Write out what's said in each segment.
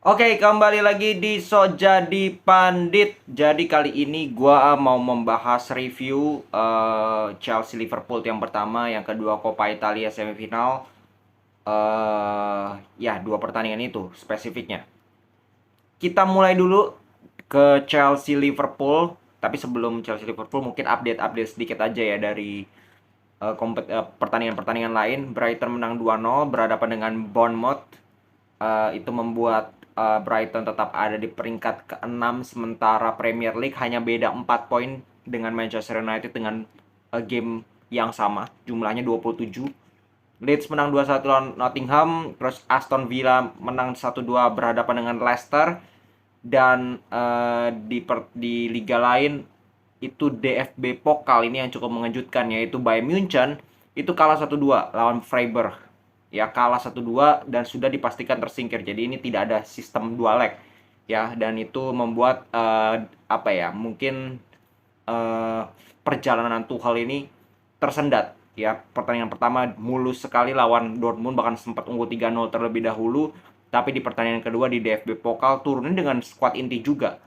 Oke, kembali lagi di So Jadi Pandit. Jadi kali ini gua mau membahas review Chelsea Liverpool yang pertama, yang kedua Coppa Italia semifinal. Ya, dua pertandingan itu spesifiknya. Kita mulai dulu ke Chelsea Liverpool. Tapi sebelum Chelsea Liverpool mungkin update-update sedikit aja ya dari pertandingan-pertandingan lain. Brighton menang 2-0 berhadapan dengan Bournemouth. Itu membuat Brighton tetap ada di peringkat ke-6, sementara Premier League hanya beda 4 poin dengan Manchester United dengan game yang sama, jumlahnya 27. Leeds menang 2-1 lawan Nottingham, terus Aston Villa menang 1-2 berhadapan dengan Leicester, dan di liga lain itu DFB Pokal ini yang cukup mengejutkan, yaitu Bayern Munchen itu kalah 1-2 lawan Freiburg. Ya, kalah 1-2 dan sudah dipastikan tersingkir. Jadi ini tidak ada sistem dua leg. Ya, dan itu membuat apa ya? Mungkin eh, perjalanan Tuchel ini tersendat. Ya, pertandingan pertama mulus sekali lawan Dortmund, bahkan sempat unggul 3-0 terlebih dahulu, tapi di pertandingan kedua di DFB Pokal turunnya dengan skuad inti juga.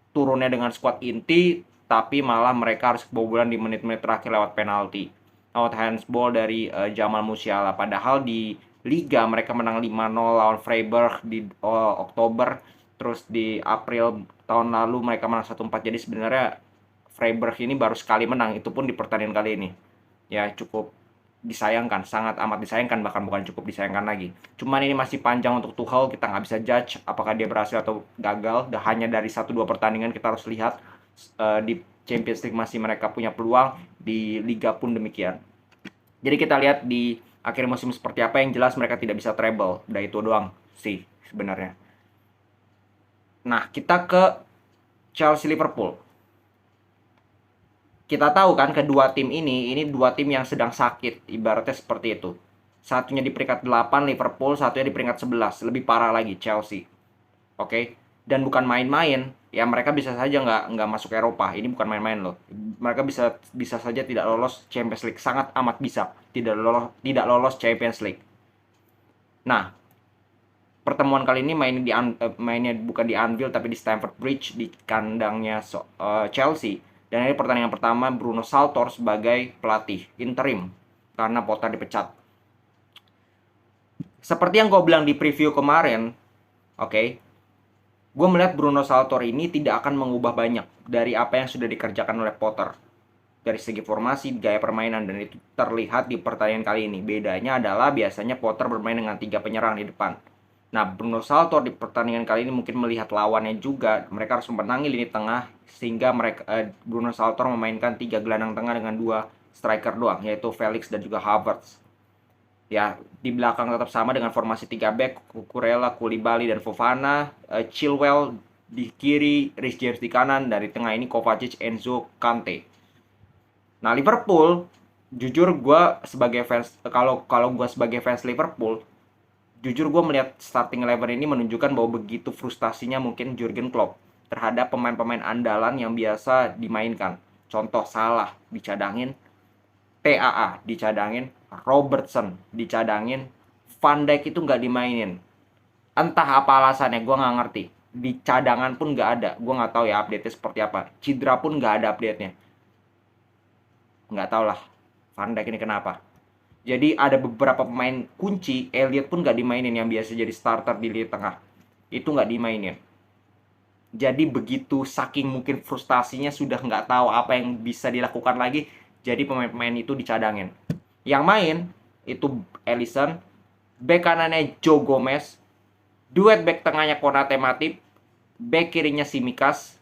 Turunnya dengan skuad inti, tapi malah mereka harus kebobolan di menit-menit terakhir lewat penalti. Lewat handsball dari Jamal Musiala. Padahal di Liga mereka menang 5-0 lawan Freiburg di Oktober. Terus di April tahun lalu mereka menang 1-4. Jadi sebenarnya Freiburg ini baru sekali menang, itu pun di pertandingan kali ini. Ya, cukup disayangkan, sangat amat disayangkan, bahkan bukan cukup disayangkan lagi. Cuman ini masih panjang untuk Tuchel, kita nggak bisa judge apakah dia berhasil atau gagal. Hanya dari 1-2 pertandingan kita harus lihat. Di Champions League masih mereka punya peluang, di Liga pun demikian. Jadi kita lihat di akhir musim seperti apa. Yang jelas mereka tidak bisa treble, udah itu doang sih sebenarnya. Nah, kita ke Chelsea Liverpool. Kita tahu kan kedua tim ini dua tim yang sedang sakit, ibaratnya seperti itu. Satunya di peringkat 8 Liverpool, satunya di peringkat 11, lebih parah lagi Chelsea. Oke, dan bukan main-main. Ya, mereka bisa saja nggak masuk Eropa. Ini bukan main-main loh. Mereka bisa bisa saja tidak lolos Champions League, sangat amat bisa tidak lolos Champions League. Nah, pertemuan kali ini mainnya bukan di Anfield tapi di Stamford Bridge, di kandangnya Chelsea. Dan ini pertandingan pertama Bruno Saltor sebagai pelatih interim karena Potter dipecat. Seperti yang gue bilang di preview kemarin, oke, gue melihat Bruno Saltor ini tidak akan mengubah banyak dari apa yang sudah dikerjakan oleh Potter dari segi formasi, gaya permainan, dan itu terlihat di pertandingan kali ini. Bedanya adalah biasanya Potter bermain dengan 3 penyerang di depan. Nah, Bruno Salto di pertandingan kali ini mungkin melihat lawannya juga, mereka harus membenangi lini tengah, sehingga Bruno Salto memainkan 3 gelandang tengah dengan 2 striker doang, yaitu Felix dan juga Havertz. Ya, di belakang tetap sama dengan formasi 3 back, Cucurella, Koulibaly, dan Fofana, Chilwell di kiri, Reece James di kanan, dari tengah ini Kovacic, Enzo, Kante. Nah, Liverpool, jujur gue sebagai fans, kalau kalau gue sebagai fans Liverpool, jujur gue melihat starting eleven ini menunjukkan bahwa begitu frustasinya mungkin Jurgen Klopp terhadap pemain-pemain andalan yang biasa dimainkan. Contoh Salah dicadangin, TAA dicadangin, Robertson dicadangin, Van Dijk itu nggak dimainin. Entah apa alasannya, gue nggak ngerti. Di cadangan pun nggak ada, gue nggak tahu ya update-nya seperti apa. Cedera pun nggak ada update-nya, nggak tau lah Van Dijk ini kenapa. Jadi ada beberapa pemain kunci, Elliot pun nggak dimainin yang biasa jadi starter di lini tengah. Itu nggak dimainin. Jadi begitu saking mungkin frustasinya sudah nggak tahu apa yang bisa dilakukan lagi, jadi pemain-pemain itu dicadangin. Yang main itu Alisson, back kanannya Joe Gomez, duet back tengahnya Konate Matip, back kirinya Simikas,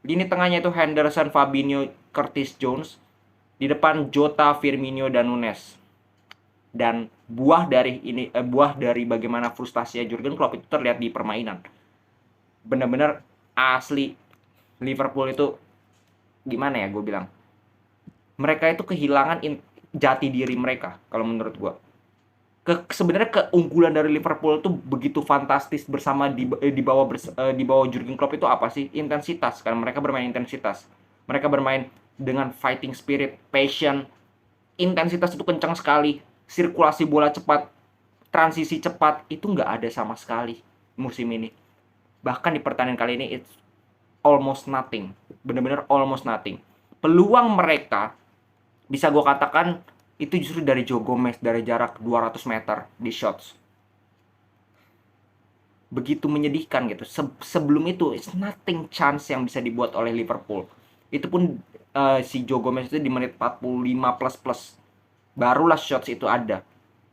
lini tengahnya itu Henderson, Fabinho, Curtis Jones, di depan Jota, Firmino, dan Nunes. Dan buah dari bagaimana frustasinya Jurgen Klopp itu terlihat di permainan. Benar-benar asli Liverpool itu gimana ya gue bilang, mereka itu kehilangan jati diri mereka kalau menurut gue. Sebenarnya keunggulan dari Liverpool itu begitu fantastis bersama di bawah Jurgen Klopp itu apa sih? Intensitas, kan mereka bermain intensitas, mereka bermain dengan fighting spirit, passion, intensitas itu kencang sekali, sirkulasi bola cepat, transisi cepat itu nggak ada sama sekali. musim ini. Bahkan di pertandingan kali ini it's almost nothing. Bener-bener almost nothing. Peluang mereka bisa gue katakan itu justru dari Joe Gomez dari jarak 200 meter di shots. Begitu menyedihkan gitu. Sebelum itu it's nothing chance yang bisa dibuat oleh Liverpool. Itu pun si Joe Gomez itu di menit 45 plus barulah shots itu ada.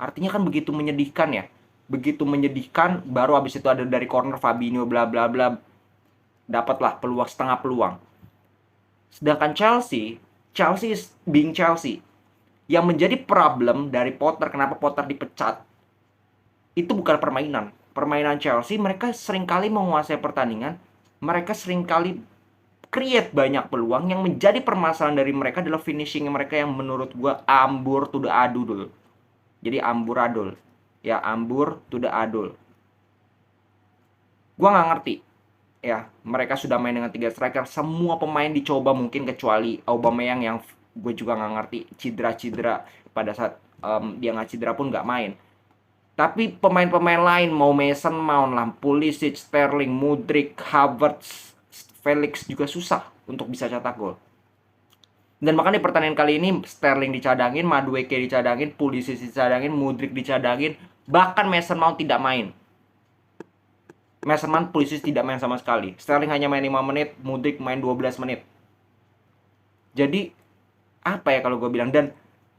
Artinya kan begitu menyedihkan ya. Begitu menyedihkan, baru abis itu ada dari corner Fabinho bla bla bla, dapatlah peluang, setengah peluang. Sedangkan Chelsea is being Chelsea. Yang menjadi problem dari Potter, kenapa Potter dipecat, itu bukan permainan. Permainan Chelsea, mereka seringkali menguasai pertandingan, mereka seringkali create banyak peluang. Yang menjadi permasalahan dari mereka adalah finishing mereka yang menurut gua ambur to the adul. Jadi amburadul. Ya, ambur to the adul. Gua nggak ngerti. Ya, mereka sudah main dengan 3 striker. Semua pemain dicoba mungkin kecuali Aubameyang yang gue juga nggak ngerti cedera pada saat dia nggak cedera pun nggak main. Tapi pemain-pemain lain mau Mason Mount lah, Pulisic, Sterling, Mudryk, Havertz, Felix juga susah untuk bisa cetak gol. Dan makanya di pertandingan kali ini Sterling dicadangin, Madueke dicadangin, Pulisic dicadangin, Mudryk dicadangin, bahkan Mason Mount tidak main. Mason Mount, Pulisic tidak main sama sekali. Sterling hanya main 5 menit, Mudryk main 12 menit. Jadi apa ya kalau gue bilang, dan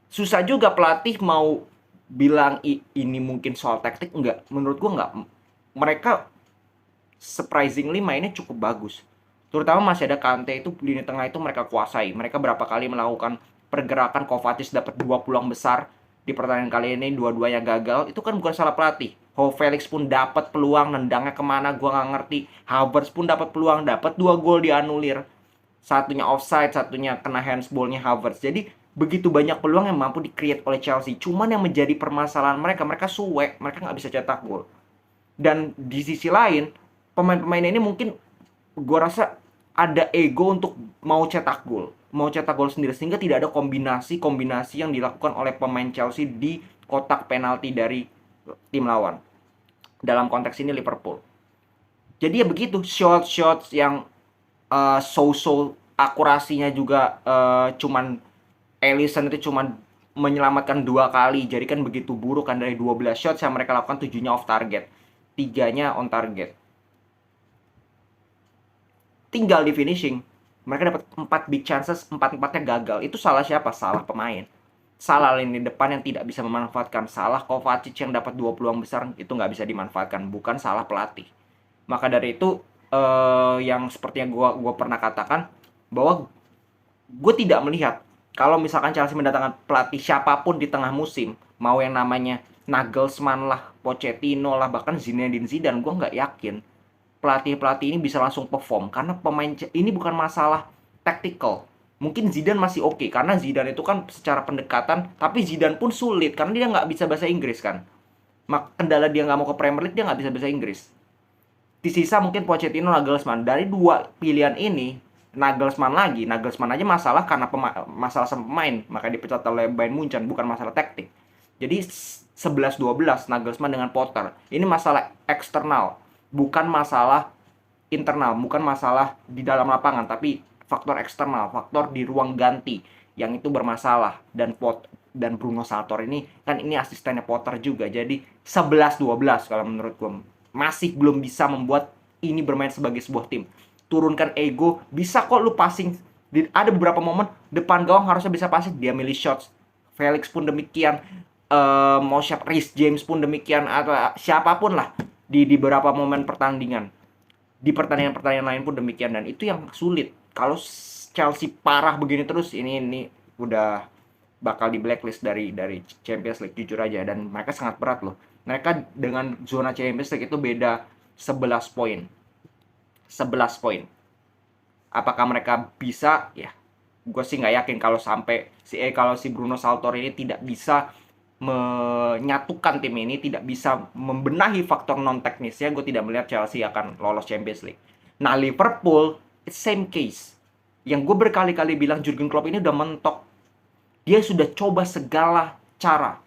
susah juga pelatih mau bilang ini mungkin soal taktik. Enggak, menurut gue enggak. Mereka surprisingly mainnya cukup bagus, terutama masih ada Kante. Itu lini tengah itu mereka kuasai. Mereka berapa kali melakukan pergerakan, Kovacic dapat 2 peluang besar di pertandingan kali ini, dua-duanya gagal. Itu kan bukan salah pelatih. Felix pun dapat peluang, nendangnya kemana gue nggak ngerti. Havertz pun dapat peluang, dapat 2 gol dianulir. Satunya offside, satunya kena handsballnya Havertz. Jadi begitu banyak peluang yang mampu di-create oleh Chelsea. Cuman yang menjadi permasalahan mereka suwe, mereka nggak bisa cetak gol. Dan di sisi lain, pemain-pemain ini mungkin gue rasa ada ego untuk mau cetak gol sendiri, sehingga tidak ada kombinasi yang dilakukan oleh pemain Chelsea di kotak penalti dari tim lawan. Dalam konteks ini Liverpool. Jadi ya begitu, shots yang so-so, akurasinya juga cuman Alisson itu cuman menyelamatkan 2 kali. Jadi kan begitu buruk kan, dari 12 shots yang mereka lakukan 7-nya off target, 3-nya on target. Tinggal di finishing. Mereka dapat 4 big chances, 4-4-nya gagal. Itu salah siapa? Salah pemain. Salah lini depan yang tidak bisa memanfaatkan. Salah Kovacic yang dapat 2 peluang besar, itu nggak bisa dimanfaatkan. Bukan salah pelatih. Maka dari itu yang seperti yang gue pernah katakan, bahwa gue tidak melihat kalau misalkan Chelsea mendatangkan pelatih siapapun di tengah musim, mau yang namanya Nagelsmann lah, Pochettino lah, bahkan Zinedine Zidane, gue nggak yakin pelatih-pelatih ini bisa langsung perform. Karena pemain ini bukan masalah tactical. Mungkin Zidane masih oke, karena Zidane itu kan secara pendekatan, tapi Zidane pun sulit karena dia nggak bisa bahasa Inggris kan. Kendala dia nggak mau ke Premier League, dia nggak bisa bahasa Inggris. Di sisa mungkin Pochettino, Nagelsmann. Dari 2 pilihan ini, Nagelsmann aja masalah karena masalah sama pemain, maka dipecat oleh Bayern Munchen, bukan masalah taktik. Jadi 11-12 Nagelsmann dengan Potter. Ini masalah eksternal, bukan masalah internal, bukan masalah di dalam lapangan, tapi faktor eksternal, faktor di ruang ganti yang itu bermasalah. Dan Bruno Sartor ini kan ini asistennya Potter juga. Jadi 11-12 kalau menurut gue. Masih belum bisa membuat ini bermain sebagai sebuah tim. Turunkan ego, bisa kok lu passing. Ada beberapa momen depan gawang harusnya bisa passing, dia milih shots. Felix pun demikian, mau siapa, Reece James pun demikian, atau siapapun lah di beberapa momen pertandingan. Di pertandingan lain pun demikian, dan itu yang sulit. Kalau Chelsea parah begini terus, ini udah bakal di blacklist dari Champions League, jujur aja. Dan mereka sangat berat loh. Mereka dengan zona Champions League itu beda 11 poin. 11 poin. Apakah mereka bisa? Ya, gue sih nggak yakin kalau si Bruno Sartor ini tidak bisa menyatukan tim ini, tidak bisa membenahi faktor non teknisnya. Gue tidak melihat Chelsea akan lolos Champions League. Nah, Liverpool, it's same case. Yang gue berkali-kali bilang, Jurgen Klopp ini udah mentok. Dia sudah coba segala cara,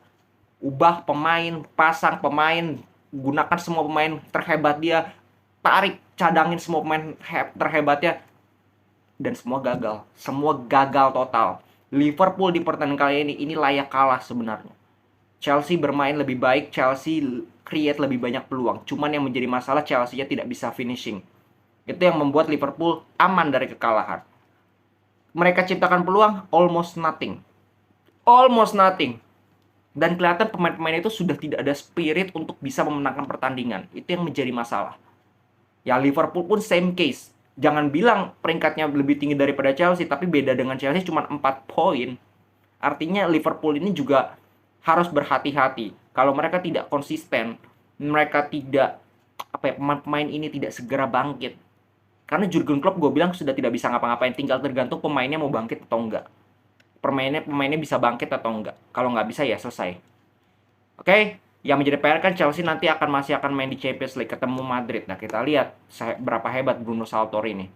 ubah pemain, pasang pemain, gunakan semua pemain terhebat dia, tarik, cadangin semua pemain terhebatnya, dan semua gagal total. Liverpool di pertandingan kali ini layak kalah sebenarnya. Chelsea bermain lebih baik, Chelsea create lebih banyak peluang. Cuman yang menjadi masalah Chelsea-nya tidak bisa finishing. Itu yang membuat Liverpool aman dari kekalahan. Mereka ciptakan peluang almost nothing. Almost nothing. Dan kelihatan pemain-pemain itu sudah tidak ada spirit untuk bisa memenangkan pertandingan. Itu yang menjadi masalah. Ya Liverpool pun same case. Jangan bilang peringkatnya lebih tinggi daripada Chelsea, tapi beda dengan Chelsea cuma 4 poin. Artinya Liverpool ini juga harus berhati-hati. Kalau mereka tidak konsisten, mereka tidak pemain-pemain ini tidak segera bangkit. Karena Jurgen Klopp gue bilang sudah tidak bisa ngapa-ngapain, tinggal tergantung pemainnya mau bangkit atau enggak. Pemainnya bisa bangkit atau enggak. Kalau nggak bisa ya selesai. Oke, yang menjadi PR kan Chelsea nanti masih akan main di Champions League ketemu Madrid. Nah, kita lihat berapa hebat Bruno Saltori ini.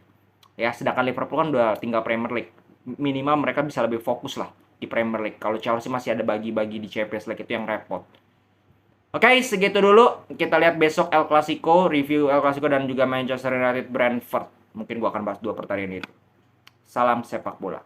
Ya, sedangkan Liverpool kan udah tinggal Premier League. Minimal mereka bisa lebih fokus lah di Premier League. Kalau Chelsea masih ada bagi-bagi di Champions League, itu yang repot. Oke, segitu dulu. Kita lihat besok El Clasico, review El Clasico dan juga Manchester United Brentford. Mungkin gua akan bahas 2 pertandingan itu. Salam sepak bola.